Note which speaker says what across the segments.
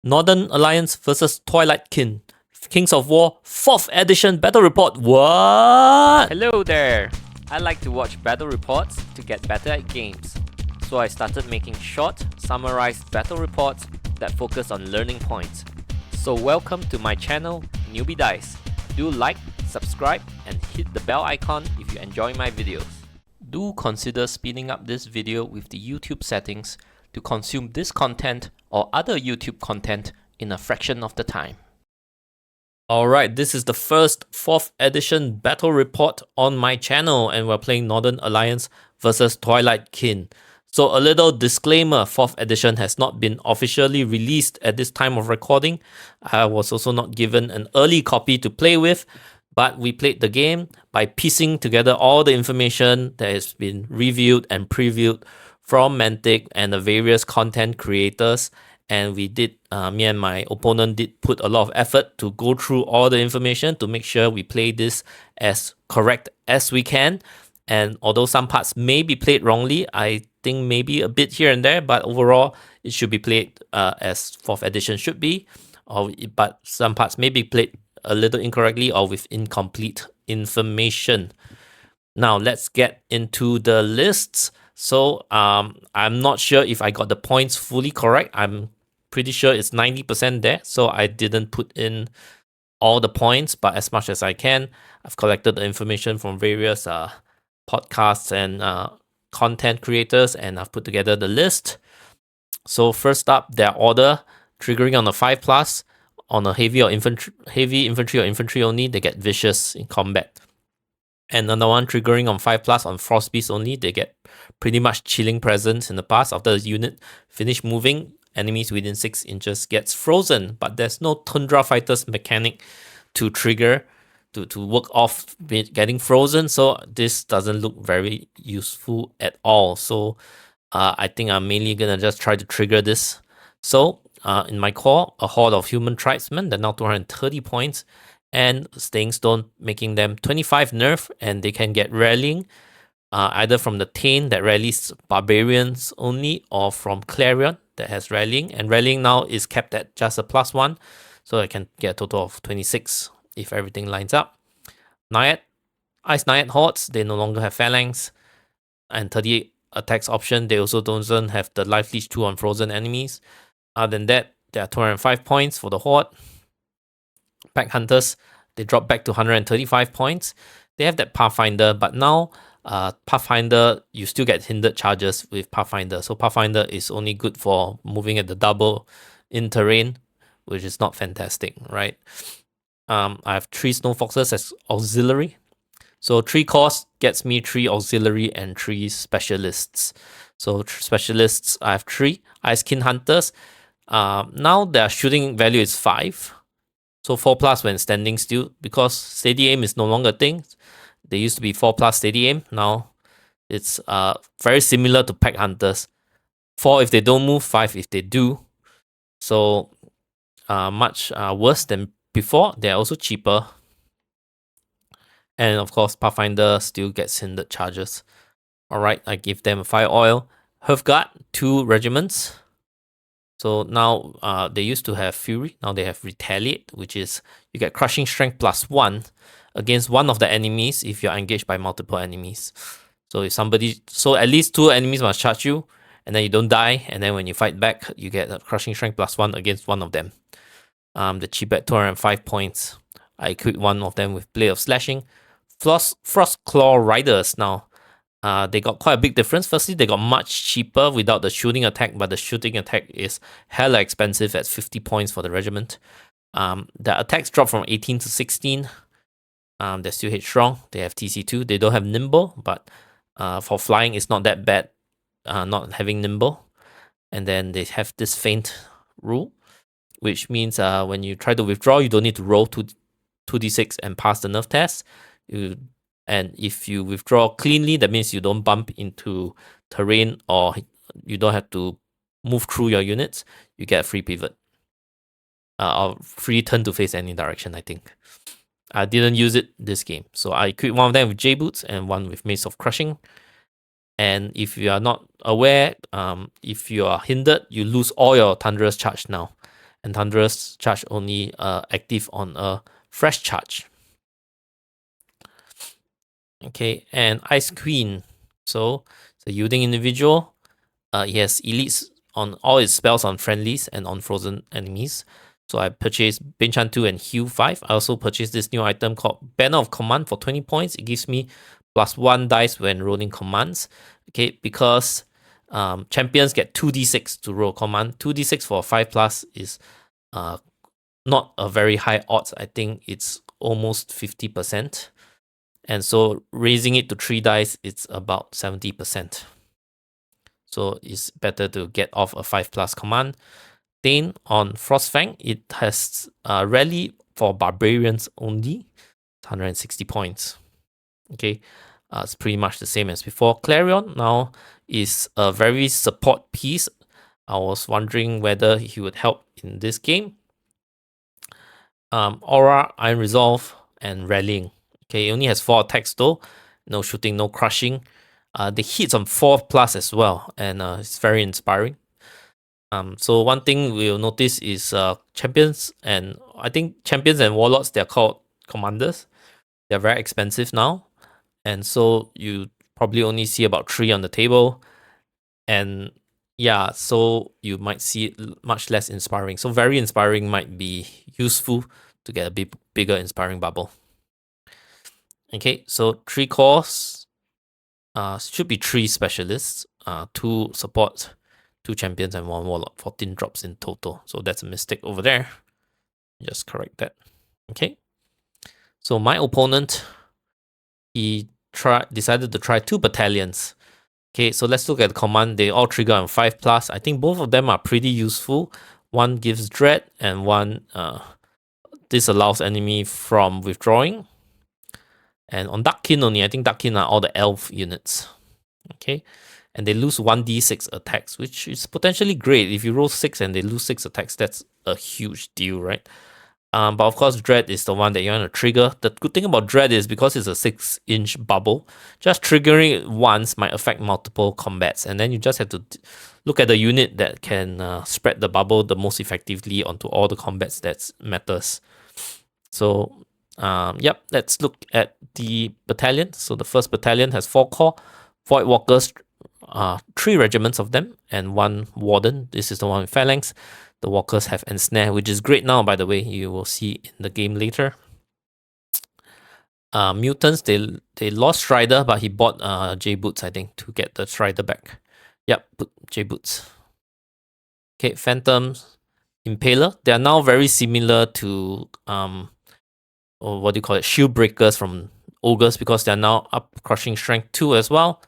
Speaker 1: Northern Alliance versus Twilight Kin. Kings of War 4th edition battle report. What?
Speaker 2: Hello there! I like to watch battle reports to get better at games. So I started making short, summarized battle reports that focus on learning points. So welcome to my channel, Newbie Dice. Do like, subscribe, and hit the bell icon if you enjoy my videos. Do consider speeding up this video with the YouTube settings to consume this content or other YouTube content in a fraction of the time.
Speaker 1: Alright, this is the first 4th edition battle report on my channel, and we're playing Northern Alliance versus Twilight Kin. So a little disclaimer, 4th edition has not been officially released at this time of recording. I was also not given an early copy to play with, but we played the game by piecing together all the information that has been reviewed and previewed from Mantic and the various content creators. And we did, me and my opponent did put a lot of effort to go through all the information to make sure we play this as correct as we can. And although some parts may be played wrongly, I think maybe a bit here and there, but overall it should be played as 4th edition should be. But some parts may be played a little incorrectly or with incomplete information. Now let's get into the lists. So I'm not sure if I got the points fully correct. I'm pretty sure it's 90% there, so I didn't put in all the points, but as much as I can. I've collected the information from various podcasts and content creators, and I've put together the list. So first up, their order, triggering on a 5+, on a heavy infantry or infantry only, they get vicious in combat. And another one triggering on 5+, on frost beast only, they get pretty much chilling presence in the past. After the unit finish moving, enemies within 6 inches gets frozen, but there's no Tundra Fighters mechanic to trigger to work off getting frozen, so this doesn't look very useful at all. So I think I'm mainly gonna just try to trigger this. So in my core, a horde of human tribesmen, they're now 230 points, and staying stone, making them 25 nerf, and they can get rallying either from the Tane that rallies barbarians only, or from Clarion that has rallying, and rallying now is capped at just a +1, so I can get a total of 26 if everything lines up. Naiad, Ice Naiad hordes, they no longer have phalanx, and 38 attacks option. They also don't have the life leech 2 on frozen enemies. Other than that, there are 205 points for the horde. Pack Hunters, they drop back to 135 points. They have that Pathfinder, but now Pathfinder, you still get hindered charges with Pathfinder. So Pathfinder is only good for moving at the double in terrain, which is not fantastic, right? I have 3 Snow Foxes as auxiliary. So 3 cost gets me 3 auxiliary and 3 specialists. So specialists, I have 3. Ice Kin Hunters. Now their shooting value is 5. So 4+ when standing still, because steady aim is no longer a thing. They used to be 4+ steady aim. Now it's very similar to Pack Hunters. 4 if they don't move, 5 if they do. So much worse than before. They're also cheaper. And of course, Pathfinder still gets hindered charges. Alright, I give them a Fire Oil. Hearthguard, 2 regiments. So now they used to have Fury, now they have Retaliate, which is you get Crushing Strength +1 against one of the enemies if you're engaged by multiple enemies. So if so at least 2 enemies must charge you, and then you don't die, and then when you fight back, you get a Crushing Strength +1 against one of them. The cheap at 205 points. I equipped one of them with Blade of Slashing. Frost Claw Riders now. They got quite a big difference. Firstly, they got much cheaper without the shooting attack, but the shooting attack is hella expensive at 50 points for the regiment. The attacks drop from 18 to 16. They're still hit strong. They have TC2. They don't have Nimble, but for flying, it's not that bad not having Nimble. And then they have this Feint rule, which means when you try to withdraw, you don't need to roll 2d6 and pass the nerf test. And if you withdraw cleanly, that means you don't bump into terrain or you don't have to move through your units. You get a free pivot. Or free turn to face any direction, I think. I didn't use it this game. So I equipped one of them with J-Boots and one with Mace of Crushing. And if you are not aware, if you are hindered, you lose all your Thunderous Charge now. and Thunderous charge only active on a fresh charge. Okay, and Ice Queen. So it's a yielding individual. He has elites on all its spells on friendlies and on frozen enemies. So I purchased Binchan 2 and Heal 5. I also purchased this new item called Banner of Command for 20 points. It gives me +1 dice when rolling commands. Okay, because champions get 2d6 to roll command. 2d6 for 5+ is not a very high odds. I think it's almost 50%. And so raising it to 3 dice, it's about 70%. So it's better to get off a 5+ command. Then on Frostfang, it has rally for barbarians only, 160 points. Okay, it's pretty much the same as before. Clarion now is a very support piece. I was wondering whether he would help in this game. Aura, Iron Resolve, and Rallying. Okay, it only has 4 attacks though. No shooting, no crushing. The hits on 4+ as well, and it's very inspiring. So one thing we'll notice is champions, and I think champions and warlords, they're called commanders. They're very expensive now, and so you probably only see about 3 on the table, and yeah, so you might see it much less inspiring. So very inspiring might be useful to get a bit bigger inspiring bubble. Okay, so 3 cores, should be 3 specialists, 2 support, 2 champions, and 1 warlord. 14 drops in total. So that's a mistake over there. Just correct that. Okay. So my opponent, he decided to try 2 battalions. Okay, so let's look at the command. They all trigger on 5+. I think both of them are pretty useful. One gives dread, and one disallows enemy from withdrawing. And on Dark Kin only, I think Dark Kin are all the elf units. Okay, and they lose 1d6 attacks, which is potentially great. If you roll 6 and they lose 6 attacks, that's a huge deal, right? But of course, Dread is the one that you want to trigger. The good thing about Dread is because it's a 6-inch bubble, just triggering it once might affect multiple combats. And then you just have to look at the unit that can spread the bubble the most effectively onto all the combats that matters. So, yep, let's look at the battalion. So the first battalion has 4 core, Void Walkers, 3 regiments of them, and 1 Warden. This is the one with Phalanx. The Walkers have Ensnare, which is great now, by the way. You will see in the game later. Mutants, they lost Strider, but he bought J-Boots, I think, to get the Strider back. Yep, J-Boots. Okay, Phantoms, Impaler. They are now very similar to, or what do you call it, Shield Breakers from Ogres, because they are now up Crushing Strength 2 as well.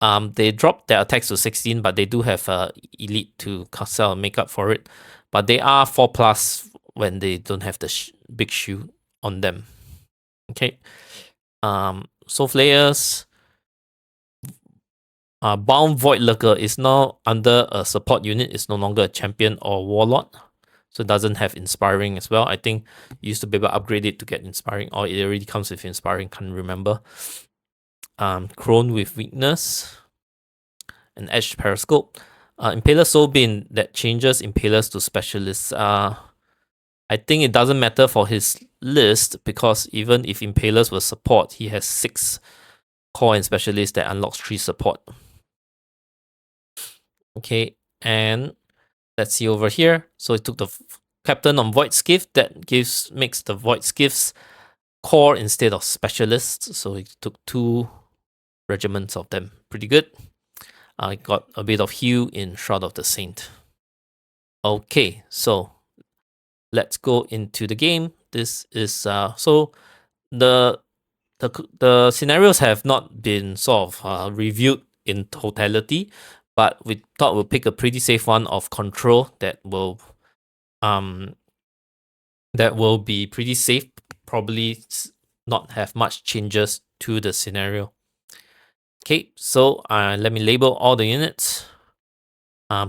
Speaker 1: They dropped their attacks to 16, but they do have elite to sell and make up for it. But they are 4+ when they don't have the big shield on them. Okay. Soul Flayers. Bound Void Lurker is now under a support unit. It's no longer a champion or warlord. So it doesn't have inspiring as well. I think you used to be able to upgrade it to get inspiring, or it already comes with inspiring, can't remember. Crone with weakness, and edged periscope. Impaler Soulbane that changes Impalers to specialists. I think it doesn't matter for his list, because even if Impalers were support, he has 6 core and specialists that unlocks 3 support. Okay, and let's see over here. So it took the captain on Void Skiff. That makes the Void Skiffs core instead of specialists. So it took 2 regiments of them. Pretty good. I got a bit of heal in Shroud of the Saint. Okay, so let's go into the game. This is so the scenarios have not been sort of reviewed in totality, but we thought we'll pick a pretty safe one of control that will be pretty safe. Probably not have much changes to the scenario. Okay, so let me label all the units.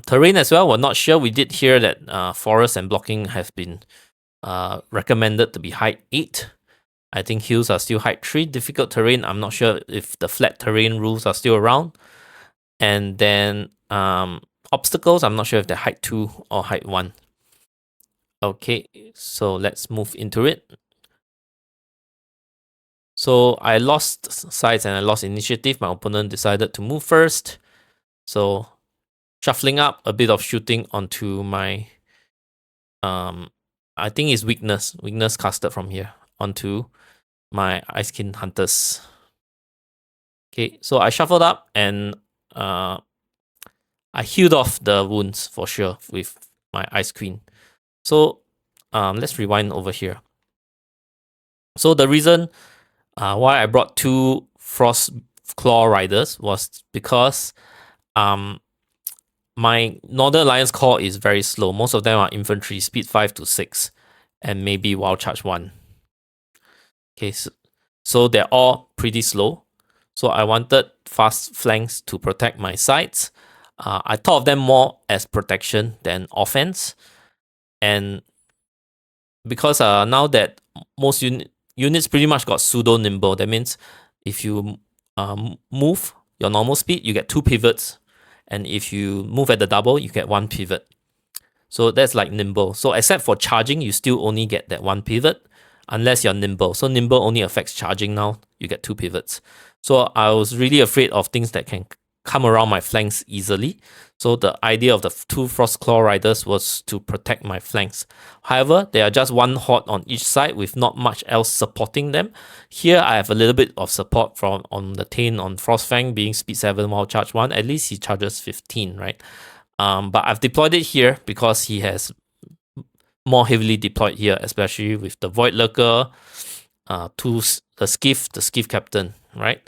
Speaker 1: Terrain as well, we're not sure. We did hear that forest and blocking have been recommended to be height 8. I think hills are still height 3. Difficult terrain, I'm not sure if the flat terrain rules are still around. And then obstacles, I'm not sure if they're height 2 or height 1. Okay, so let's move into it. So I lost sides and I lost initiative. My opponent decided to move first. So shuffling up, a bit of shooting onto my I think it's weakness casted from here onto my Ice Kin Hunters. Okay, so I shuffled up and I healed off the wounds for sure with my Ice Queen. So let's rewind over here. So the reason why I brought 2 Frost Claw Riders was because my Northern Alliance core is very slow. Most of them are infantry, speed 5 to 6, and maybe wild charge 1. Okay, so they're all pretty slow. So I wanted fast flanks to protect my sides. I thought of them more as protection than offense. And because now that most units pretty much got pseudo nimble, that means if you move your normal speed, you get 2 pivots. And if you move at the double, you get 1 pivot. So that's like nimble. So except for charging, you still only get that 1 pivot unless you're nimble. So nimble only affects charging now. You get 2 pivots. So I was really afraid of things that can come around my flanks easily. So the idea of the 2 Frost Claw Riders was to protect my flanks. However, they are just 1 horde on each side with not much else supporting them. Here I have a little bit of support from on the Tane on Frostfang being speed 7 while charge 1. At least he charges 15, right? But I've deployed it here because he has more heavily deployed here, especially with the Void Lurker, the Skiff Captain, right?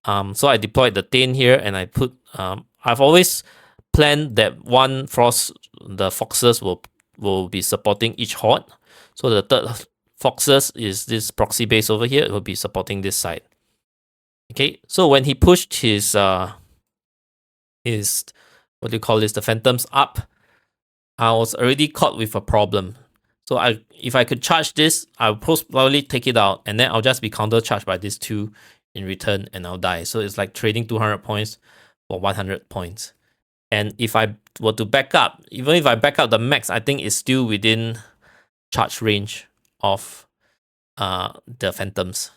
Speaker 1: So I deployed the Tane here, and I put. I've always planned that the Foxes will be supporting each horde. So the third Foxes is this proxy base over here. It will be supporting this side. Okay, so when he pushed his what do you call this? The Phantoms up. I was already caught with a problem. So if I could charge this, I'll probably take it out, and then I'll just be counter charged by these 2 in return, and I'll die. So it's like trading 200 points for 100 points. And if I were to back up, even if I back up the max, I think it's still within charge range of the Phantoms.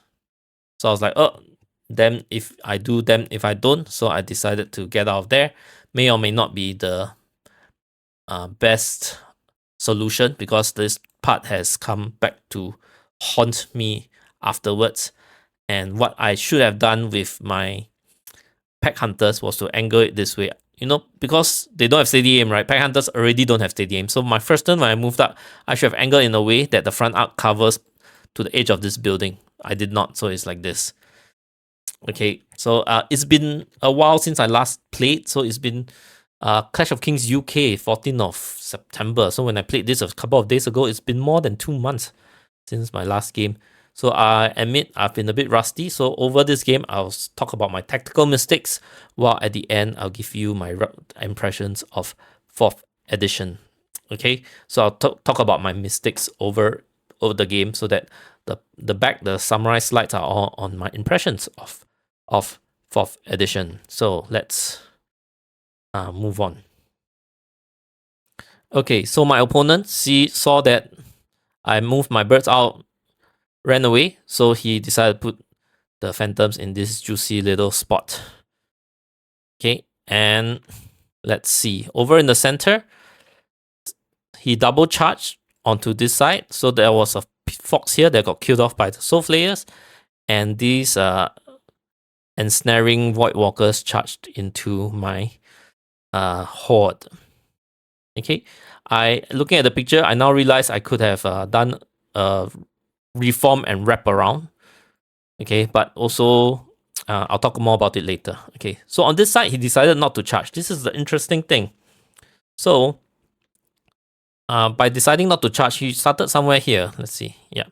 Speaker 1: So I was like, oh, then if I do, then if I don't. So I decided to get out of there. May or may not be the best solution because this part has come back to haunt me afterwards. And what I should have done with my Pack Hunters was to angle it this way. You know, because they don't have steady aim, right? Pack Hunters already don't have steady aim. So my first turn when I moved up, I should have angled in a way that the front arc covers to the edge of this building. I did not, so it's like this. Okay, so it's been a while since I last played. So it's been Clash of Kings UK, 14th of September. So when I played this a couple of days ago, it's been more than 2 months since my last game. So I admit I've been a bit rusty. So over this game, I'll talk about my tactical mistakes, while at the end, I'll give you my impressions of 4th edition. Okay, so I'll talk about my mistakes over the game, so that the summary slides are all on my impressions of 4th edition. So let's move on. Okay, so my opponent saw that I moved my birds out, ran away, so he decided to put the Phantoms in this juicy little spot. Okay, and let's see. Over in the center, he double charged onto this side, so there was a fox here that got killed off by the Soul Flayers, and these ensnaring Void Walkers charged into my horde. Okay, looking at the picture, I now realize I could have done a reform and wrap around. Okay, but also I'll talk more about it later. Okay, so on this side, he decided not to charge. This is the interesting thing. So by deciding not to charge, he started somewhere here. Let's see. Yeah.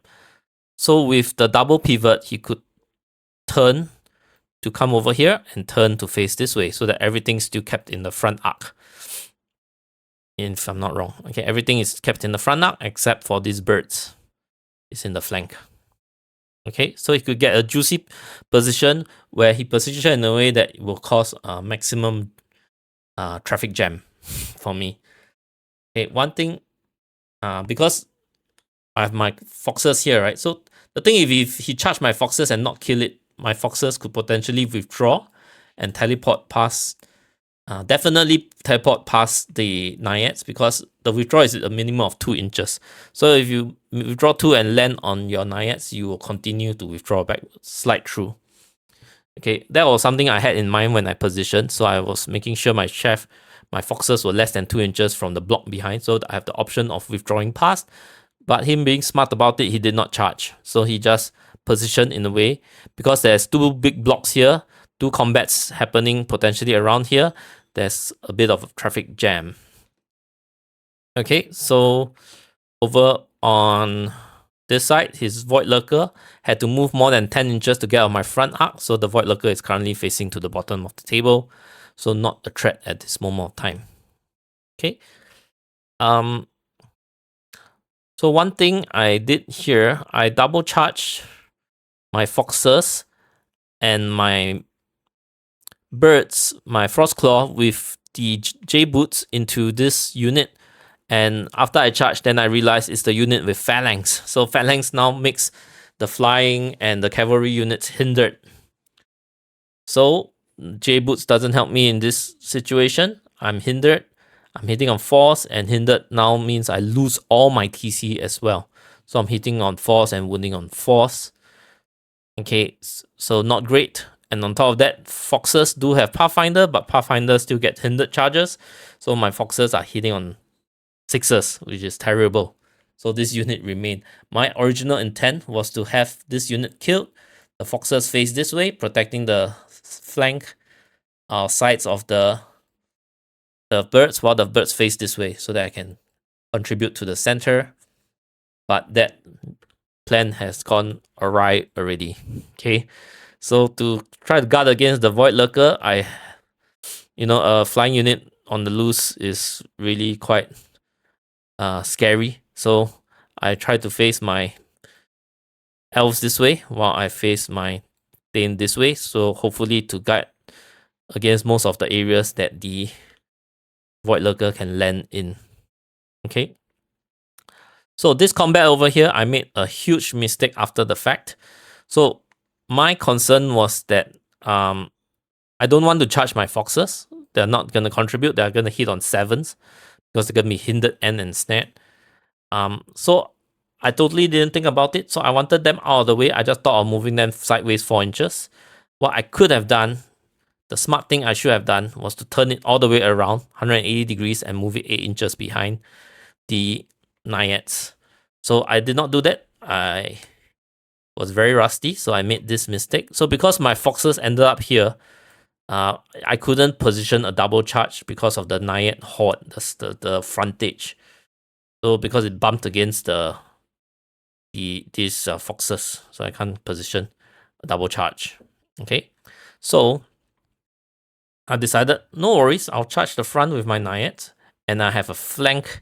Speaker 1: So with the double pivot, he could turn to come over here and turn to face this way, so that everything's still kept in the front arc. If I'm not wrong. Okay, everything is kept in the front arc except for these birds. It's in the flank. Okay, so he could get a juicy position where he positioned in a way that will cause maximum traffic jam for me. Okay, one thing because I have my foxes here, right? So the thing, if he charged my foxes and not kill it, my foxes could potentially withdraw and teleport past. Definitely teleport past the naiads, because the withdraw is a minimum of 2 inches. So if you withdraw 2 and land on your naiads, you will continue to withdraw back, slide through. Okay, that was something I had in mind when I positioned. So I was making sure my foxes were less than 2 inches from the block behind, so I have the option of withdrawing past. But him being smart about it, he did not charge. So he just positioned in a way, because there's 2 big blocks here, 2 combats happening potentially around here. There's a bit of a traffic jam. Okay, so over on this side, his Void Lurker had to move more than 10 inches to get out of my front arc. So the Void Lurker is currently facing to the bottom of the table. So not a threat at this moment of time. Okay. So one thing I did here, I double charged my foxes and my birds, my Frostclaw, with the J boots into this unit. And after I charged, then I realized it's the unit with phalanx. So phalanx now makes the flying and the cavalry units hindered. So J boots doesn't help me in this situation. I'm hindered. I'm hitting on force, and hindered now means I lose all my TC as well. So I'm hitting on force and wounding on force. Okay, so not great. And on top of that, foxes do have Pathfinder, but Pathfinder still get hindered charges. So my foxes are hitting on 6s, which is terrible. So this unit remained. My original intent was to have this unit killed. The foxes face this way, protecting the flank sides of the birds, while the birds face this way, so that I can contribute to the center. But that plan has gone awry already. Okay, so to try to guard against the Void Lurker, a flying unit on the loose is really quite scary. So I try to face my elves this way, while I face my Thane this way. So hopefully to guide against most of the areas that the Void Lurker can land in. Okay. So this combat over here, I made a huge mistake after the fact. So my concern was that I don't want to charge my foxes. They're not going to contribute. They're going to hit on 7s, because they're going to be hindered and ensnared. So I totally didn't think about it. So I wanted them out of the way. I just thought of moving them sideways 4 inches. What I could have done, the smart thing I should have done, was to turn it all the way around 180 degrees and move it 8 inches behind the naiads. So I did not do that. I was very rusty, so I made this mistake. So because my foxes ended up here, I couldn't position a double charge because of the naiad horde, the frontage. So because it bumped against these foxes, so I can't position a double charge. Okay, so I decided, no worries, I'll charge the front with my naiad, and I have a flank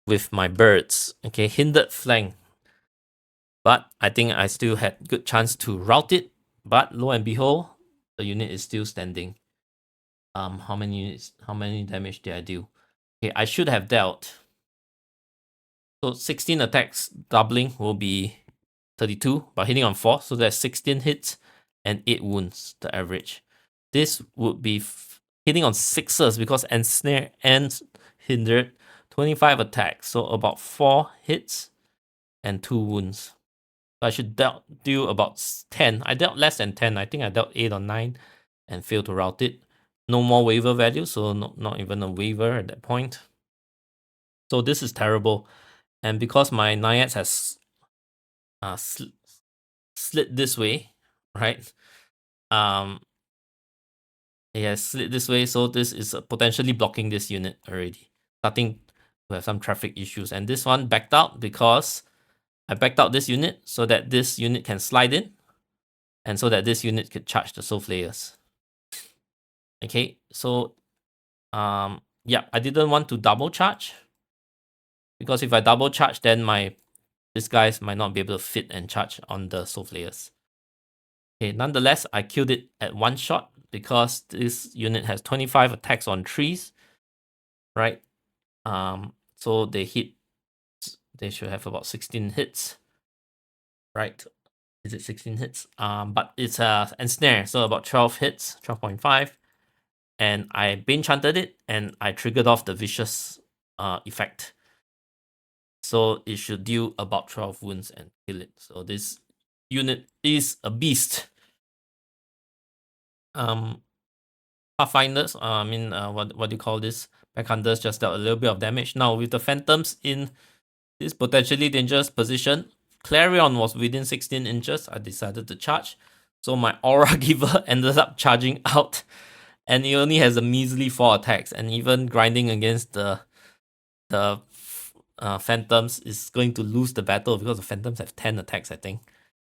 Speaker 1: with my birds. Okay, hindered flank. But I think I still had good chance to rout it. But lo and behold, the unit is still standing. How many damage did I do? Okay, I should have dealt. So 16 attacks doubling will be 32, but hitting on 4, so that's 16 hits and 8 wounds, the average. This would be hitting on 6s, because ensnare and hindered, 25 attacks, so about 4 hits and 2 wounds. So I should deal about 10. I dealt less than 10. I think I dealt 8 or 9 and failed to rout it. No more waiver value, so not even a waiver at that point. So this is terrible. And because my naiads has slid this way, right? It has slid this way, so this is potentially blocking this unit already, starting to have some traffic issues. And this one backed out because I backed out this unit so that this unit can slide in, and so that this unit could charge the Soul Flayers. Okay, so yeah, I didn't want to double charge, because if I double charge, then these guys might not be able to fit and charge on the Soul Flayers. Okay, nonetheless, I killed it at 1 shot, because this unit has 25 attacks on trees, right? So they hit They should have about 16 hits, right? Is it 16 hits? But it's ensnare, so about 12 hits, 12.5. And I Bane Chanted it, and I triggered off the vicious effect. So it should deal about 12 wounds and kill it. So this unit is a beast. Pathfinders, what do you call this? Backhunters just dealt a little bit of damage. Now with the Phantoms in this potentially dangerous position, Clarion was within 16 inches. I decided to charge. So my Aura Giver ended up charging out, and he only has a measly 4 attacks, and even grinding against the Phantoms is going to lose the battle because the Phantoms have 10 attacks, I think.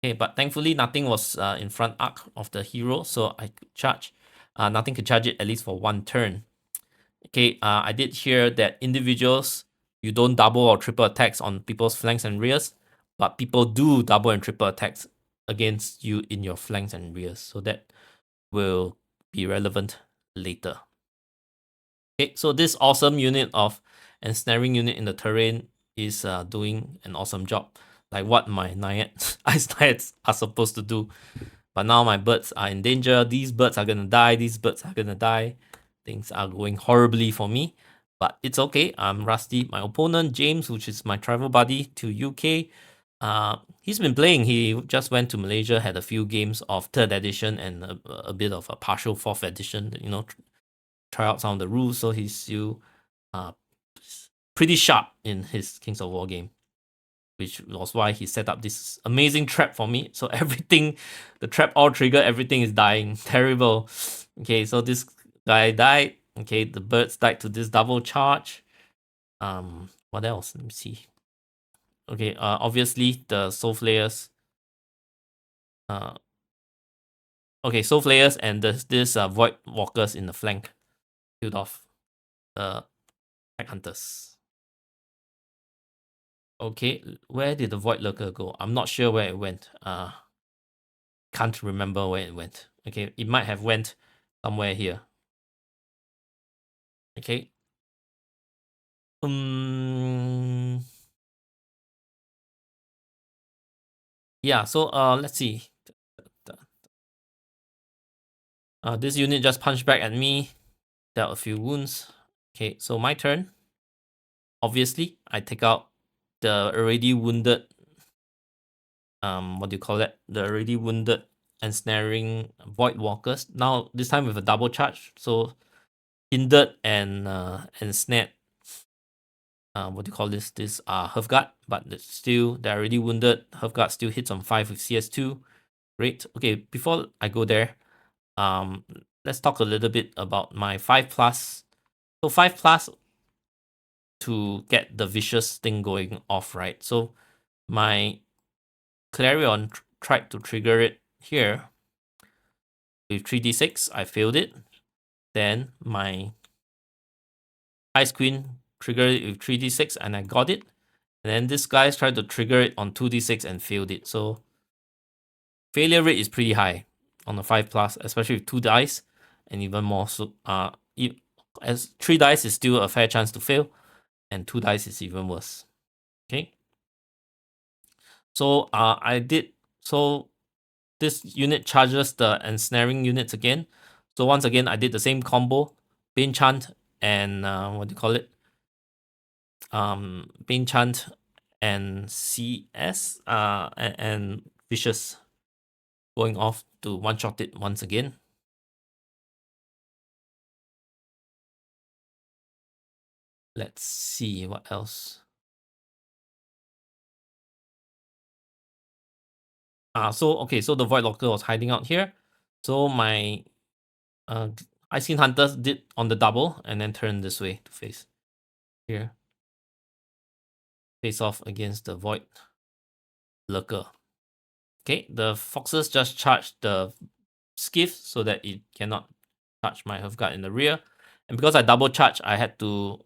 Speaker 1: Okay, but thankfully nothing was in front arc of the hero, so I could charge. Nothing could charge it at least for 1 turn. Okay, I did hear that individuals, you don't double or triple attacks on people's flanks and rears, but people do double and triple attacks against you in your flanks and rears, so that will be relevant later. Okay, so this awesome unit of ensnaring unit in the terrain is doing an awesome job, like what my Naiad Ice Naiads are supposed to do. But now my birds are in danger. These birds are gonna die. These birds are gonna die. Things are going horribly for me, but it's okay. I'm Rusty. My opponent, James, which is my travel buddy to UK, he's been playing. He just went to Malaysia, had a few games of 3rd edition and a bit of a partial 4th edition, you know, try out some of the rules. So he's still pretty sharp in his Kings of War game, which was why he set up this amazing trap for me. So everything, the trap all trigger, everything is dying. Terrible. Okay, so this guy died. Okay, the birds died to this double charge. What else? Let me see. Okay, obviously the soul flayers. Okay, soul flayers and this void walkers in the flank killed off the pack hunters. Okay, where did the void lurker go? I'm not sure where it went. Can't remember where it went. Okay, it might have went somewhere here. Okay. Yeah, so let's see. This unit just punched back at me, dealt a few wounds. Okay, so my turn. Obviously, I take out the already wounded, what do you call that? The already wounded ensnaring void walkers. Now this time with a double charge, so hindered and ensnared. What do you call this? This Hearthguard, but still they're already wounded. Hearthguard still hits on 5 with CS2. Great. Okay, before I go there, let's talk a little bit about my 5+. So 5+ to get the vicious thing going off, right? So my Clarion tried to trigger it here with 3d6. I failed it. Then my Ice Queen triggered it with 3d6 and I got it. And then this guy's tried to trigger it on 2d6 and failed it. So failure rate is pretty high on the 5+, especially with 2 dice and even more. So as 3 dice is still a fair chance to fail, and 2 dice is even worse. Okay. So so this unit charges the ensnaring units again. So once again, I did the same combo, Bane Chant and what do you call it? Bane Chant and CS and Vicious going off to one-shot it once again. Let's see what else. So the Void Locker was hiding out here. So my Ice King Hunters did on the double and then turn this way to face here. Face off against the Void Lurker. Okay, the Foxes just charged the Skiff so that it cannot touch my Hearthguard in the rear. And because I double charge, I had to,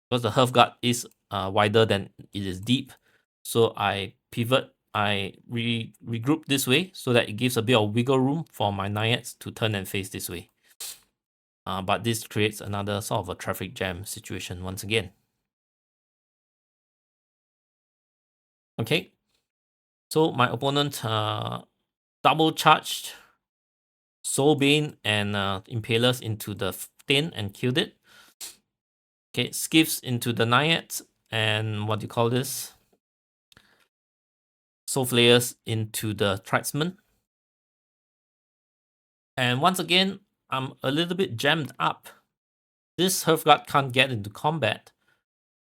Speaker 1: because the Hearthguard is wider than it is deep, so I pivot, I regroup this way so that it gives a bit of wiggle room for my Naiads to turn and face this way. But this creates another sort of a traffic jam situation once again. Okay, so my opponent double charged Soulbane and Impalers into the tin and killed it. Okay, skips into the Naiads and what do you call this? Soul Flayers into the Tribesman. And once again, I'm a little bit jammed up. This Hearthguard can't get into combat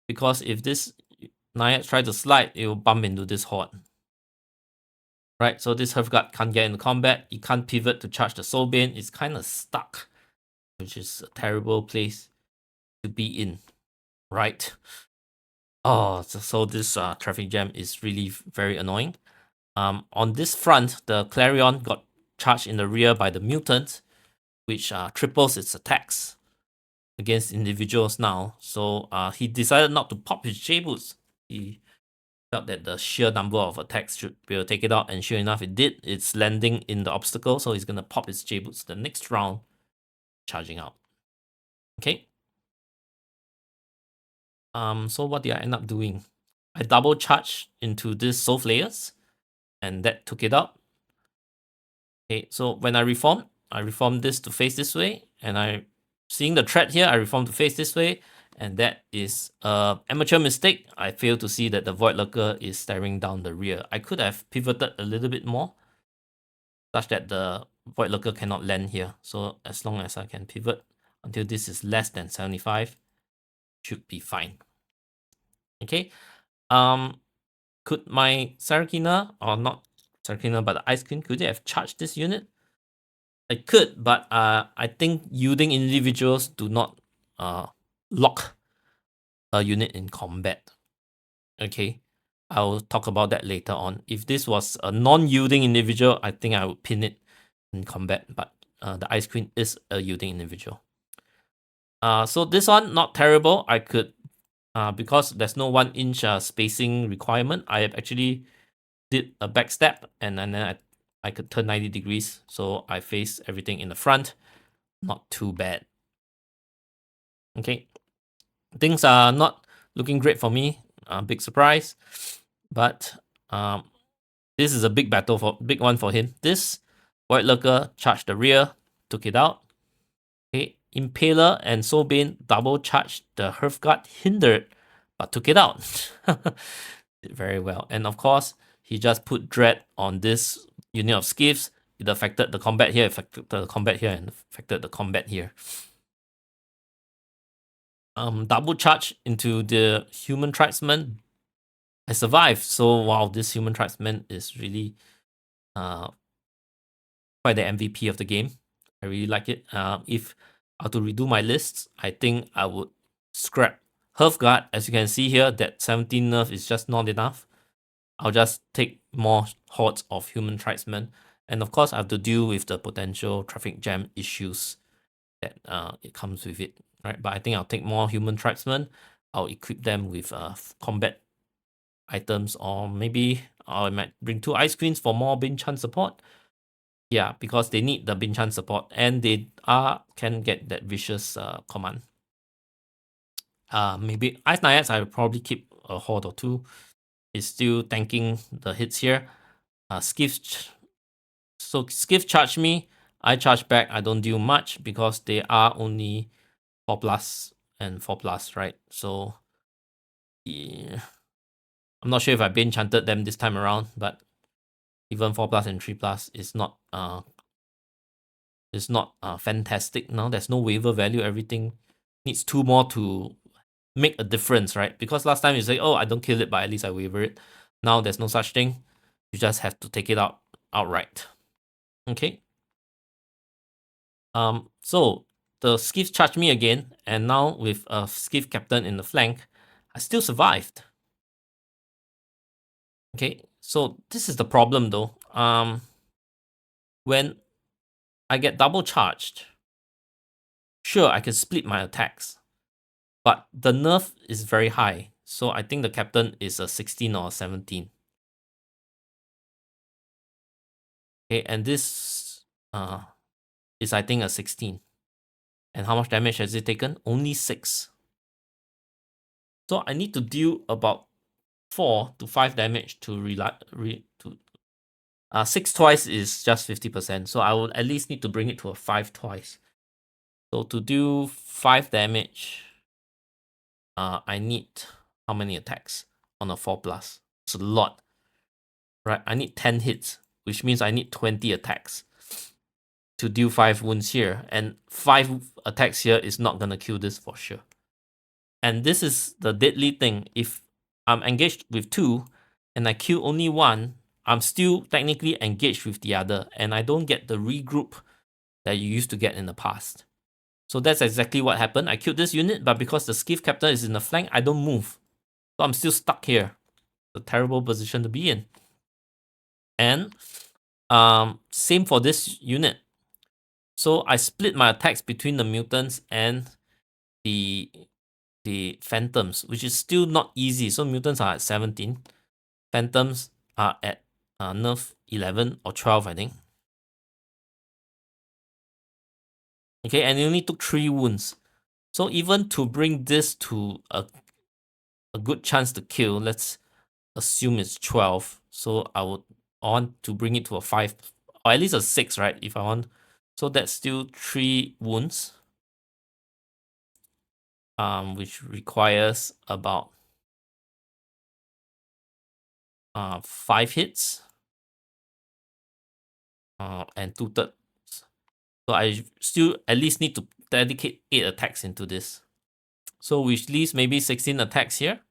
Speaker 1: because if this Naiad tries to slide, it will bump into this Horde. Right, so this Hearthguard can't get into combat. It can't pivot to charge the Soulbane. It's kind of stuck, which is a terrible place to be in. Right. Oh, so this traffic jam is really very annoying. On this front, the Clarion got charged in the rear by the mutant, which triples its attacks against individuals now. So he decided not to pop his J-Boots. He felt that the sheer number of attacks should be able to take it out, and sure enough, it did. It's landing in the obstacle, so he's gonna pop his J-Boots the next round, charging out. Okay. So what did I end up doing? I double charged into this Soul Flayers, and that took it out. Okay, so when I reformed this to face this way, and seeing the threat here, I reformed to face this way, and that is an amateur mistake. I failed to see that the Void Lurker is staring down the rear. I could have pivoted a little bit more, such that the Void Lurker cannot land here. So as long as I can pivot until this is less than 75, should be fine. Okay. Could my Sarakina, or not Sarakina, but the Ice Queen, could they have charged this unit? I could, but I think yielding individuals do not lock a unit in combat. Okay, I'll talk about that later on. If this was a non-yielding individual, I think I would pin it in combat, but the Ice Queen is a yielding individual. So this one, not terrible. I could, because there's no 1 inch spacing requirement, I have actually did a backstep, and then I could turn 90 degrees, so I face everything in the front. Not too bad. Okay, things are not looking great for me. Big surprise, but this is a big one for him. This Void Lurker charged the rear, took it out. Okay, Impaler and Soulbane double charged the Hearthguard, hindered, but took it out. Did very well, and of course he just put Dread on this unit of skiffs. It affected the combat here, affected the combat here, and affected the combat here. Double charge into the human tribesman. I survived. So wow, this human tribesman is really quite the MVP of the game. I really like it. If I were to redo my lists, I think I would scrap Hearthguard. As you can see here, that 17 nerf is just not enough. I'll just take more hordes of human tribesmen. And of course, I have to deal with the potential traffic jam issues that it comes with it. Right? But I think I'll take more human tribesmen. I'll equip them with combat items, or maybe I might bring 2 Ice Queens for more Binchan support. Yeah, because they need the Binchan support, and they can get that vicious command. Maybe Ice Naiads, I will probably keep a horde or 2. It's still tanking the hits here. Skiff charge me, I charge back. I don't do much because they are only 4+ and 4+, right? So yeah, I'm not sure if I Binchanted them this time around, but even 4+ and 3+ is not fantastic now. There's no waiver value. Everything needs 2 more to make a difference, right? Because last time you say, oh, I don't kill it, but at least I waiver it. Now there's no such thing. You just have to take it out outright. Okay. So the skiff charged me again, and now with a skiff captain in the flank, I still survived. Okay, so this is the problem though. When I get double charged, sure, I can split my attacks, but the nerf is very high. So I think the captain is a 16 or 17. Okay, and this is I think a 16. And how much damage has it taken? Only 6. So I need to deal about 4 to 5 damage to to 6 twice is just 50%. So I would at least need to bring it to a 5 twice. So to do 5 damage, I need how many attacks on a 4+? It's a lot, right? I need 10 hits, which means I need 20 attacks to deal 5 wounds here. And 5 attacks here is not gonna kill this for sure. And this is the deadly thing. If I'm engaged with 2 and I kill only 1, I'm still technically engaged with the other, and I don't get the regroup that you used to get in the past. So that's exactly what happened. I killed this unit, but because the skiff captain is in the flank, I don't move. So I'm still stuck here. It's a terrible position to be in. And same for this unit. So I split my attacks between the mutants and the phantoms, which is still not easy. So mutants are at 17. Phantoms are at nerf 11 or 12, I think. Okay, and it only took 3 wounds. So even to bring this to a good chance to kill, let's assume it's 12. So I want to bring it to a 5, or at least a 6, right? If I want. So that's still 3 wounds. Which requires about 5 hits. And 2/3. So I still at least need to dedicate 8 attacks into this. So which leaves maybe 16 attacks here.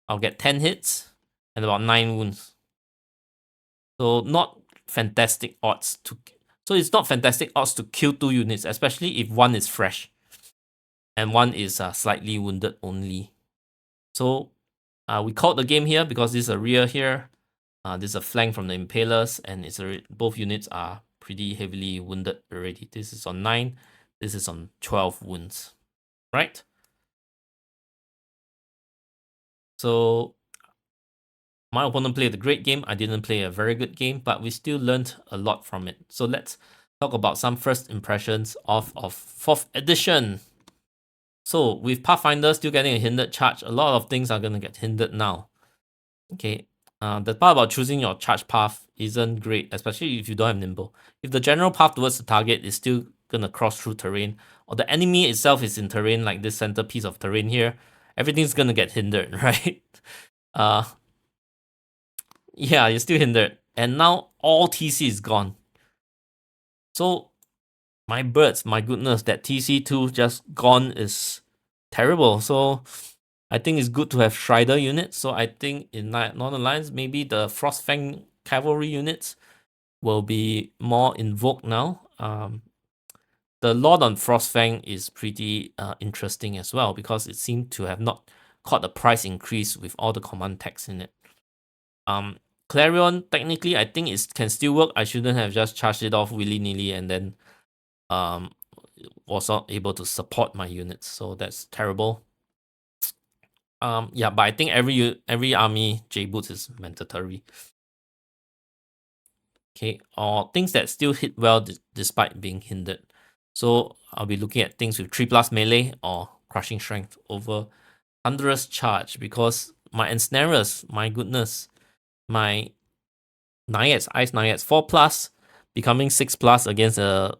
Speaker 1: I'll get 10 hits and about 9 wounds. So not fantastic odds to. So it's not fantastic odds to kill 2 units, especially if one is fresh and one is slightly wounded only. So we called the game here because this is a rear here. This is a flank from the Impalers, and both units are pretty heavily wounded already. This is on 9, this is on 12 wounds, right? So my opponent played a great game. I didn't play a very good game, but we still learned a lot from it. So let's talk about some first impressions of 4th edition. So with Pathfinder still getting a hindered charge, a lot of things are going to get hindered now. Okay, the part about choosing your charge path isn't great, especially if you don't have nimble. If the general path towards the target is still gonna cross through terrain, or the enemy itself is in terrain, like this center piece of terrain here, everything's gonna get hindered, right? Yeah, you're still hindered. And now all TC is gone. So my birds, my goodness, that TC2 just gone is terrible. So I think it's good to have Strider units. So I think in Northern Alliance, maybe the Frostfang cavalry units will be more in vogue now. The Lord on Frostfang is pretty interesting as well, because it seemed to have not caught the price increase with all the command text in it. Clarion, technically, I think it can still work. I shouldn't have just charged it off willy-nilly and then was not able to support my units. So that's terrible. Yeah, but I think every army J-Boots is mandatory. Okay, or things that still hit well despite being hindered. So I'll be looking at things with 3+ melee or crushing strength over thunderous charge, because my ensnarers, my goodness, my Naiads, ice Naiads, 4+ becoming 6+ against a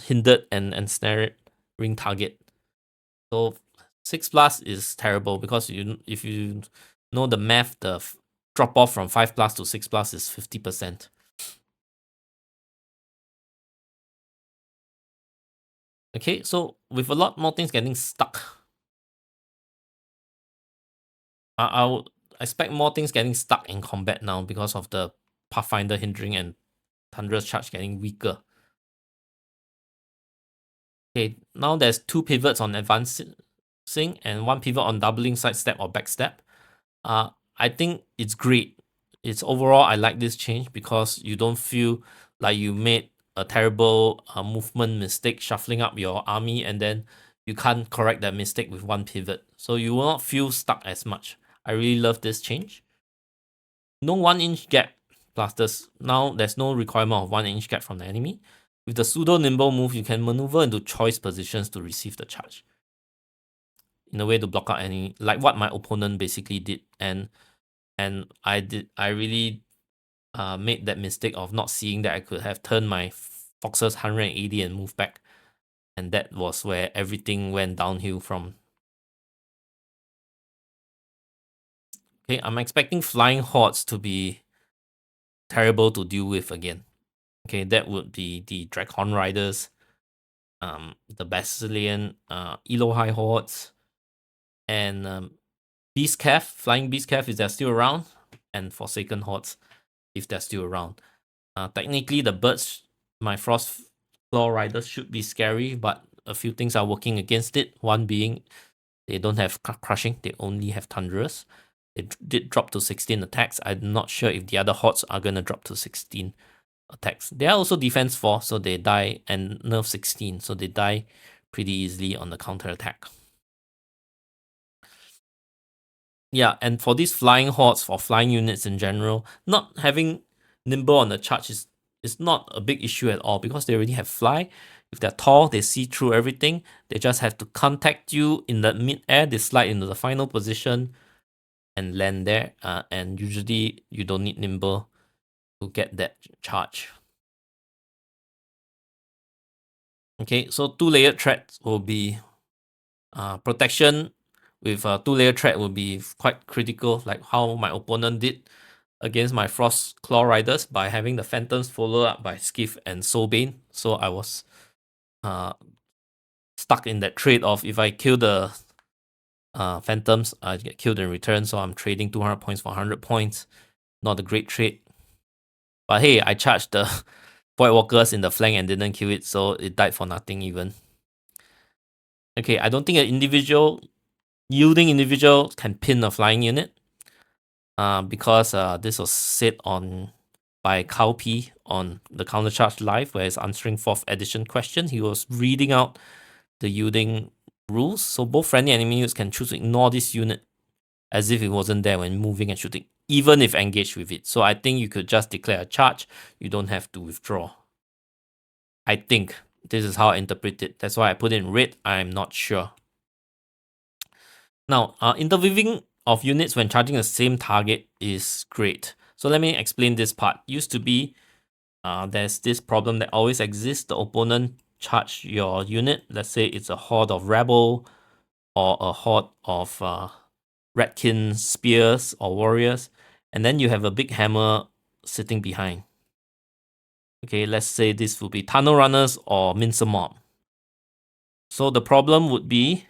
Speaker 1: hindered and ensnared ring target. So 6+ is terrible, because if you know the math, the drop off from 5+ to 6+ is 50%. Okay, so with a lot more things getting stuck, I would expect more things getting stuck in combat now because of the Pathfinder hindering and Thunderous Charge getting weaker. Okay, now there's 2 pivots on advancing and 1 pivot on doubling sidestep or backstep. I think it's great. It's overall, I like this change because you don't feel like you made a terrible movement mistake shuffling up your army, and then you can't correct that mistake with 1 pivot. So you will not feel stuck as much. I really love this change. No 1-inch gap. Plus now there's no requirement of 1-inch gap from the enemy. With the pseudo nimble move, you can maneuver into choice positions to receive the charge, in a way to block out any, like what my opponent basically did. And and I really made that mistake of not seeing that I could have turned my Foxes 180 and moved back, and that was where everything went downhill from. Okay, I'm expecting Flying Hordes to be terrible to deal with again. Okay, that would be the Dracon Riders, the Basilian, Elohai Hordes, and Beast Calf, Flying Beast Calf if they're still around, and Forsaken Hordes if they're still around. Technically, the birds, my Frost Claw Riders should be scary, but a few things are working against it. One being they don't have crushing, they only have Thunderous. They did drop to 16 attacks. I'm not sure if the other hordes are going to drop to 16 attacks. They are also defense 4, so they die, and nerf 16, so they die pretty easily on the counter attack. Yeah, and for these flying hordes, for flying units in general, not having nimble on the charge is not a big issue at all because they already have fly. If they're tall, they see through everything. They just have to contact you in the mid-air, they slide into the final position and land there. And usually you don't need nimble to get that charge. Okay, so 2-layered threats will be protection with a 2-layer threat will be quite critical, like how my opponent did against my Frost Claw Riders by having the Phantoms followed up by Skiff and Soulbane. So I was stuck in that trade of if I kill the Phantoms, I get killed in return. So I'm trading 200 points for 100 points. Not a great trade. But hey, I charged the Void Walkers in the flank and didn't kill it, so it died for nothing even. Okay, I don't think an yielding individual can pin a flying unit. Because this was said on by Cowpea on the Countercharge Live, where he's answering 4th edition question. He was reading out the yielding rules. So both friendly and enemy units can choose to ignore this unit as if it wasn't there when moving and shooting, even if engaged with it. So I think you could just declare a charge. You don't have to withdraw. I think this is how I interpret it. That's why I put it in red. I'm not sure. Now, interweaving of units when charging the same target is great. So let me explain this part. Used to be, there's this problem that always exists. The opponent charge your unit. Let's say it's a horde of rebel or a horde of Redkin spears or warriors. And then you have a big hammer sitting behind. Okay, let's say this would be tunnel runners or mincer mob. So the problem would be,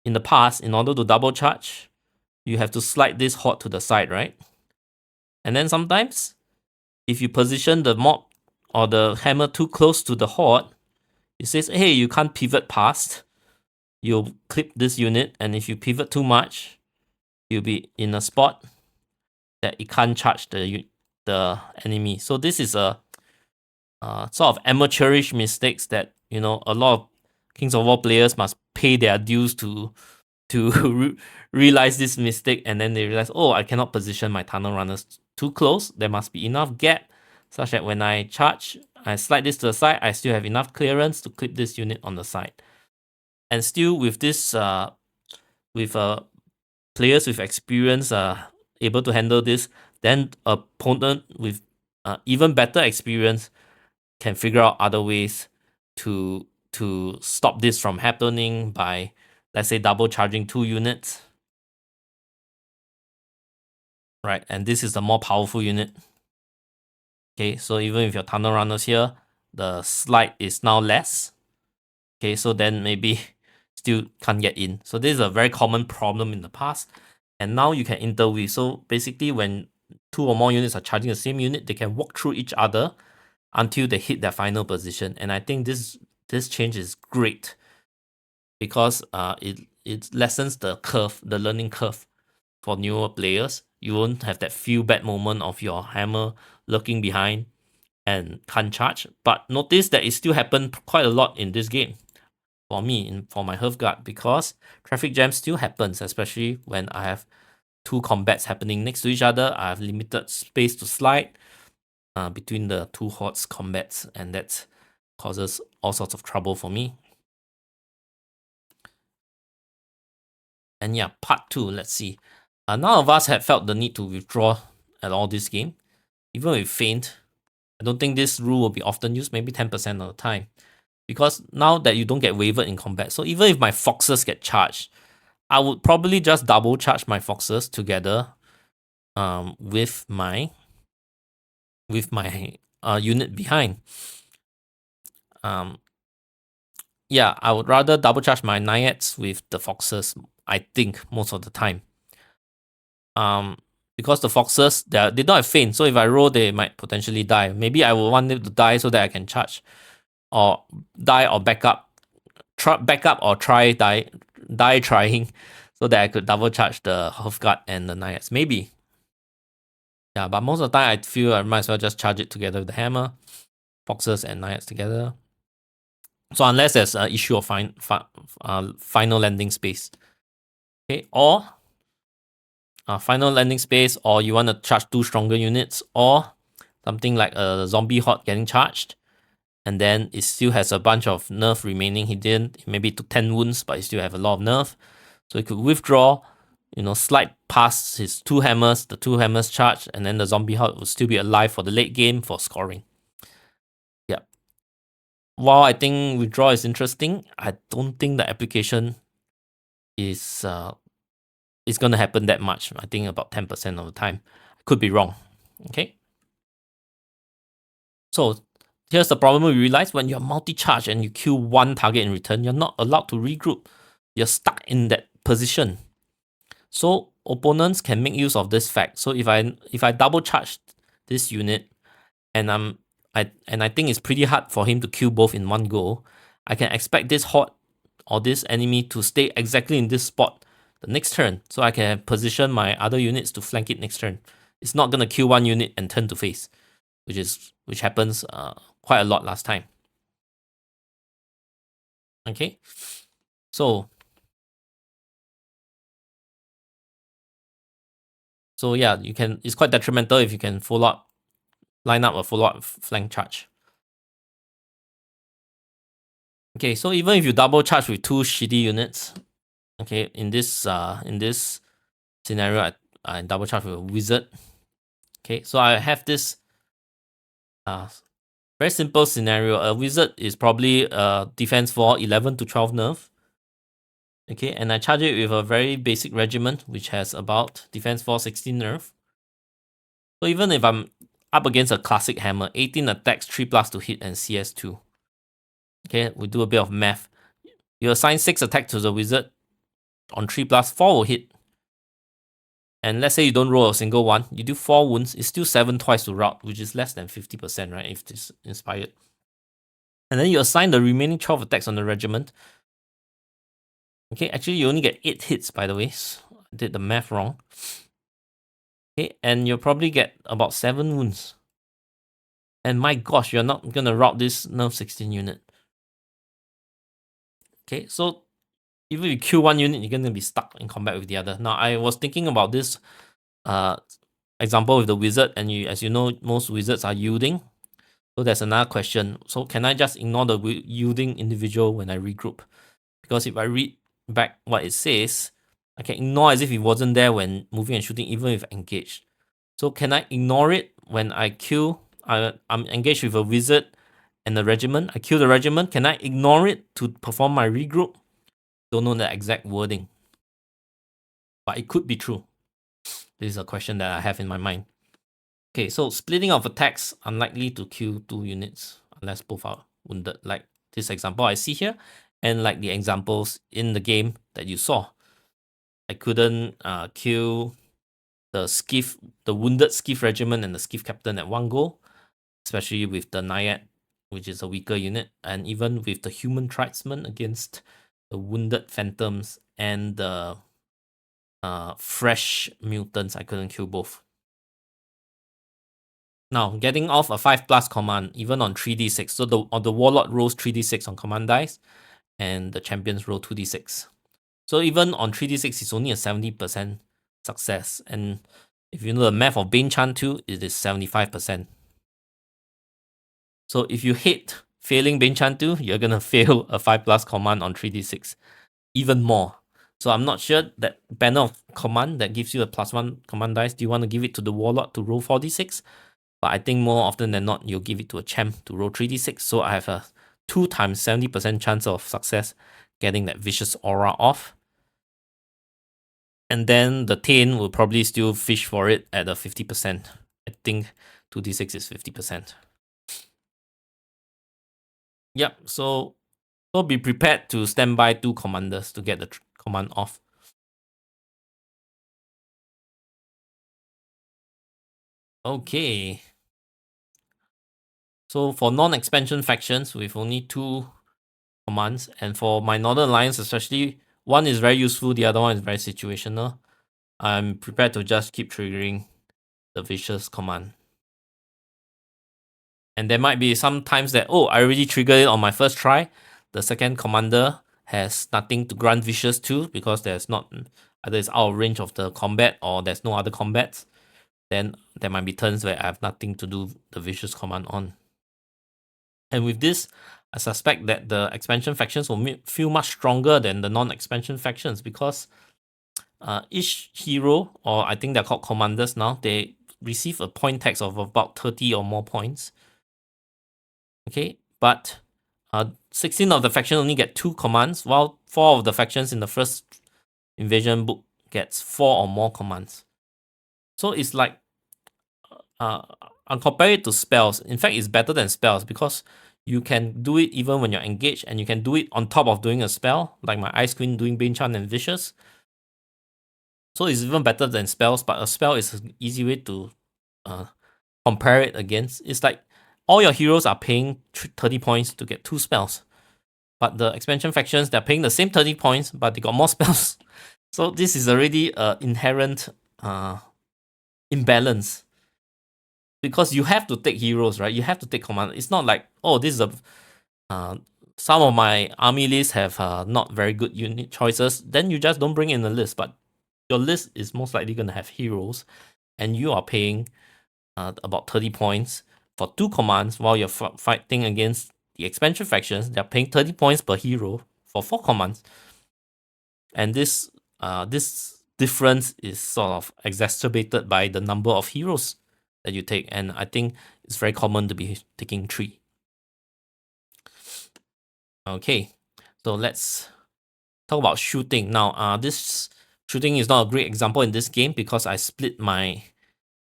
Speaker 1: in the past, in order to double charge, you have to slide this horde to the side, right? And then sometimes, if you position the mob or the hammer too close to the horde, it says, hey, you can't pivot past. You'll clip this unit, and if you pivot too much, you'll be in a spot that it can't charge the enemy. So this is a sort of amateurish mistakes that, you know, a lot of Kings of War players must pay their dues to realize this mistake, and then they realize, oh, I cannot position my tunnel runners too close. There must be enough gap such that when I charge, I slide this to the side, I still have enough clearance to clip this unit on the side. And still with this, with players with experience able to handle this, then opponent with even better experience can figure out other ways to stop this from happening by, let's say, double charging 2 units. Right, and this is the more powerful unit. Okay, so even if your tunnel runners here, the slide is now less. Okay, so then maybe still can't get in. So this is a very common problem in the past. And now you can interweave. So basically when 2 or more units are charging the same unit, they can walk through each other until they hit their final position. And I think this change is great because it lessens the curve, the learning curve for newer players. You won't have that feel bad moment of your hammer lurking behind and can't charge. But notice that it still happened quite a lot in this game for me, for my Hearthguard, because traffic jam still happens, especially when I have 2 combats happening next to each other. I have limited space to slide between the 2 hordes combats, and that causes all sorts of trouble for me. And yeah, part 2, let's see. None of us had felt the need to withdraw at all this game. Even with feint, I don't think this rule will be often used, maybe 10% of the time. Because now that you don't get wavered in combat, so even if my foxes get charged, I would probably just double charge my foxes together with my unit behind. Yeah, I would rather double charge my naiads with the foxes, I think, most of the time. Because the foxes, they don't have feint, so if I roll, they might potentially die. Maybe I would want them to die so that I can charge, or die or back up, or try die trying, so that I could double charge the Hofguard and the naiads. Maybe. Yeah, but most of the time I feel I might as well just charge it together with the hammer, foxes and naiads together. So unless there's an issue of final landing space, okay, or final landing space, or you want to charge 2 stronger units, or something like a zombie horde getting charged, and then it still has a bunch of nerf remaining. He maybe took 10 wounds, but he still have a lot of nerf, so he could withdraw, slide past his 2 hammers, the 2 hammers charge, and then the zombie horde will still be alive for the late game for scoring. Yeah. While I think withdraw is interesting, I don't think the application is going to happen that much. I think about 10% of the time. I could be wrong. Okay. So here's the problem we realize: when you're multi-charge and you kill one target in return, you're not allowed to regroup. You're stuck in that position. So opponents can make use of this fact. So if I double charge this unit, and I think it's pretty hard for him to kill both in one go, I can expect this horde or this enemy to stay exactly in this spot the next turn, so I can position my other units to flank it next turn. It's not gonna kill one unit and turn to face, which happens quite a lot last time. Okay, so yeah, you can. It's quite detrimental if you can line up a follow-up flank charge. Okay, so even if you double charge with 2 shitty units, okay, in this scenario, I double charge with a wizard. Okay, so I have this very simple scenario. A wizard is probably defense 4, 11 to 12 nerf. Okay, and I charge it with a very basic regiment, which has about defense 4, 16 nerf. So even if I'm up against a classic hammer, 18 attacks, 3+ to hit, and CS 2. Okay, we do a bit of math. You assign 6 attack to the wizard on 3+, 4 will hit. And let's say you don't roll a single one, you do 4 wounds, it's still 7 twice to rout, which is less than 50%, right, if it's inspired. And then you assign the remaining 12 attacks on the regiment. Okay, actually you only get 8 hits, by the way. So I did the math wrong. Okay, and you'll probably get about 7 wounds. And my gosh, you're not gonna rout this nerf 16 unit. Okay, so even if you kill one unit, you're gonna be stuck in combat with the other. Now, I was thinking about this example with the wizard, and as you know, most wizards are yielding. So there's another question. So can I just ignore the yielding individual when I regroup? Because if I read back what it says, I can ignore as if he wasn't there when moving and shooting, even if engaged. So can I ignore it when I kill? I'm engaged with a wizard and a regiment. I kill the regiment. Can I ignore it to perform my regroup? Don't know the exact wording, but it could be true. This is a question that I have in my mind. Okay, so splitting of attacks, unlikely to kill 2 units unless both are wounded, like this example I see here, and like the examples in the game that you saw. I couldn't kill the wounded skiff regiment and the skiff captain at one go, especially with the naiad, which is a weaker unit, and even with the human tribesmen against the wounded phantoms and the fresh mutants, I couldn't kill both. Now, getting off a 5+ command, even on 3d6. So the warlord rolls 3d6 on command dice, and the champions roll 2d6. So even on 3d6, it's only a 70% success. And if you know the math of Bane Chan 2, it is 75%. So if you hate failing Bane Chan 2, you're gonna fail a 5+ command on 3d6 even more. So I'm not sure that banner of command that gives you a +1 command dice. Do you want to give it to the warlord to roll 4d6? But I think more often than not, you'll give it to a champ to roll 3d6. So I have a 2 times 70% chance of success getting that vicious aura off. And then the Thane will probably still fish for it at a 50%. I think 2d6 is 50%. Yep, so be prepared to stand by 2 commanders to get the command off. Okay. So for non-expansion factions with only 2 commands, and for my Northern Alliance especially, one is very useful, the other one is very situational. I'm prepared to just keep triggering the vicious command. And there might be some times that, I already triggered it on my first try. The second commander has nothing to grant vicious to because there's not, either it's out of range of the combat or there's no other combats. Then there might be turns where I have nothing to do the vicious command on. And with this, I suspect that the expansion factions will feel much stronger than the non-expansion factions because each hero, or I think they're called commanders now, they receive a point tax of about 30 or more points. Okay, but 16 of the factions only get 2 commands, while 4 of the factions in the first invasion book gets 4 or more commands. So it's like, I'll compare it to spells. In fact, it's better than spells because you can do it even when you're engaged, and you can do it on top of doing a spell, like my Ice Queen doing Bane Charm and Vicious. So it's even better than spells, but a spell is an easy way to compare it against. It's like all your heroes are paying 30 points to get 2 spells. But the expansion factions, they're paying the same 30 points, but they got more spells. So this is already an inherent imbalance. Because you have to take heroes, right? You have to take command. It's not like, this is a... some of my army lists have not very good unit choices. Then you just don't bring in the list. But your list is most likely going to have heroes. And you are paying about 30 points for 2 commands while you're fighting against the expansion factions. They're paying 30 points per hero for 4 commands. And this difference is sort of exacerbated by the number of heroes that you take. And I think it's very common to be taking 3. Okay, so let's talk about shooting. Now, this shooting is not a great example in this game because I split my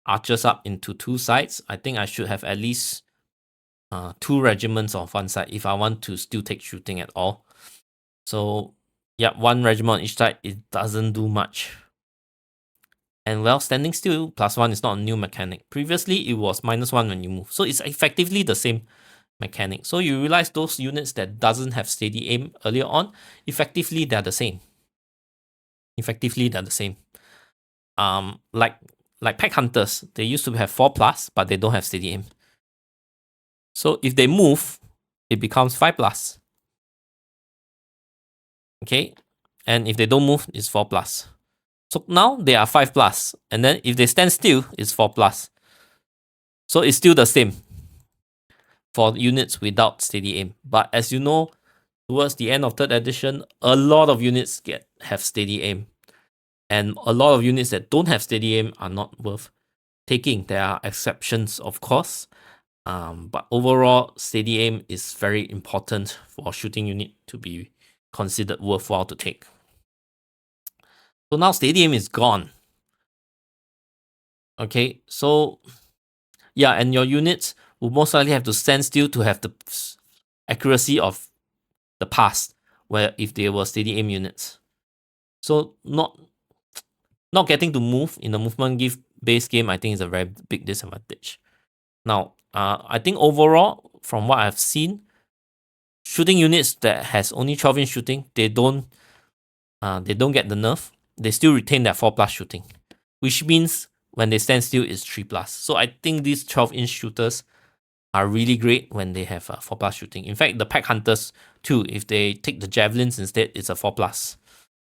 Speaker 1: archers up into 2 sides. I think I should have at least 2 regiments on one side if I want to still take shooting at all. So, yeah, 1 regiment on each side, it doesn't do much. And well, standing still +1 is not a new mechanic. Previously, it was -1 when you move. So it's effectively the same mechanic. So you realize those units that doesn't have steady aim earlier on, effectively they're the same. Like pack hunters, they used to have 4+, but they don't have steady aim. So if they move, it becomes 5+. Okay, and if they don't move, it's 4+. So now they are 5+, and then if they stand still, it's 4+. So it's still the same for units without steady aim. But as you know, towards the end of 3rd edition, a lot of units have steady aim. And a lot of units that don't have steady aim are not worth taking. There are exceptions, of course. But overall, steady aim is very important for a shooting unit to be considered worthwhile to take. So now steady aim is gone. Okay, so yeah, and your units will most likely have to stand still to have the accuracy of the past, where if they were steady aim units. So not getting to move in the movement give based game, I think is a very big disadvantage. Now, I think overall, from what I've seen, shooting units that has only 12-inch shooting, they don't get the nerf. They still retain their 4+ shooting, which means when they stand still, it's 3+. So I think these 12-inch shooters are really great when they have 4+ shooting. In fact, the pack hunters too, if they take the javelins instead, it's a 4+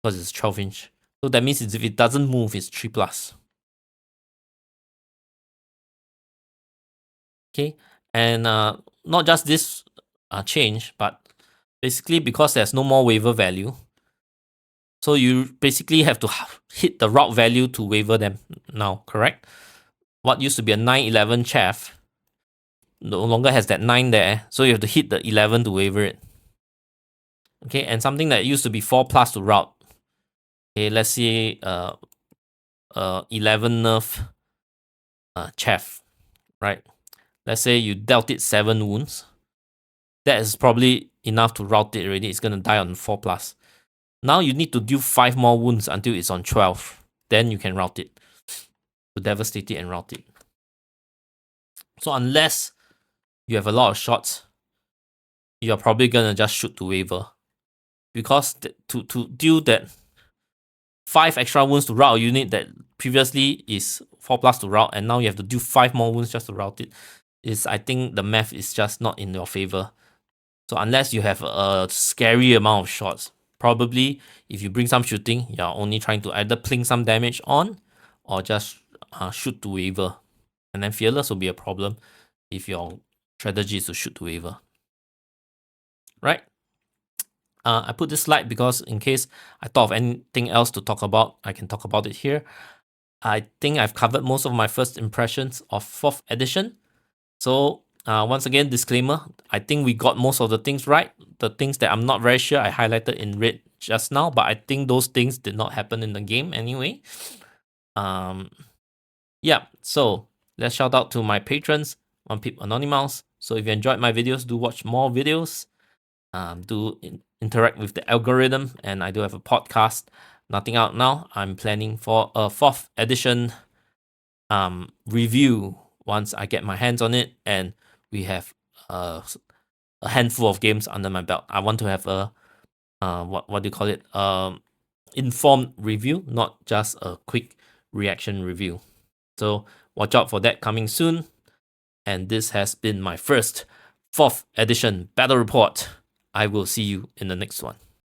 Speaker 1: because it's 12-inch. So that means if it doesn't move, it's 3+. Okay, and not just this change, but basically because there's no more waiver value. So you basically have to hit the route value to waver them now, correct? What used to be a 9-11 chaff no longer has that 9 there, so you have to hit the 11 to waver it. Okay, and something that used to be 4+ to route. Okay, let's say 11 nerf chaff, right? Let's say you dealt it 7 wounds. That is probably enough to route it already. It's gonna die on 4+. Now you need to deal 5 more wounds until it's on 12. Then you can route it. To devastate it and route it. So unless you have a lot of shots, you're probably gonna just shoot to waver. Because to deal that 5 extra wounds to route a unit that previously is 4+ to route, and now you have to do 5 more wounds just to route it, I think the math is just not in your favor. So unless you have a scary amount of shots, probably if you bring some shooting, you're only trying to either pling some damage on or just shoot to waver. And then fearless will be a problem if your strategy is to shoot to waver. Right? I put this slide because in case I thought of anything else to talk about, I can talk about it here. I think I've covered most of my first impressions of 4th edition. So once again, disclaimer, I think we got most of the things right. The things that I'm not very sure I highlighted in red just now, but I think those things did not happen in the game anyway. Yeah, so let's shout out to my patrons, One Peep Anonymous. So if you enjoyed my videos, do watch more videos. Interact with the algorithm, and I do have a podcast. Nothing out now. I'm planning for a 4th edition review once I get my hands on it, and we have a handful of games under my belt. I want to have a what do you call it? Informed review, not just a quick reaction review. So watch out for that coming soon. And this has been my first 4th edition battle report. I will see you in the next one.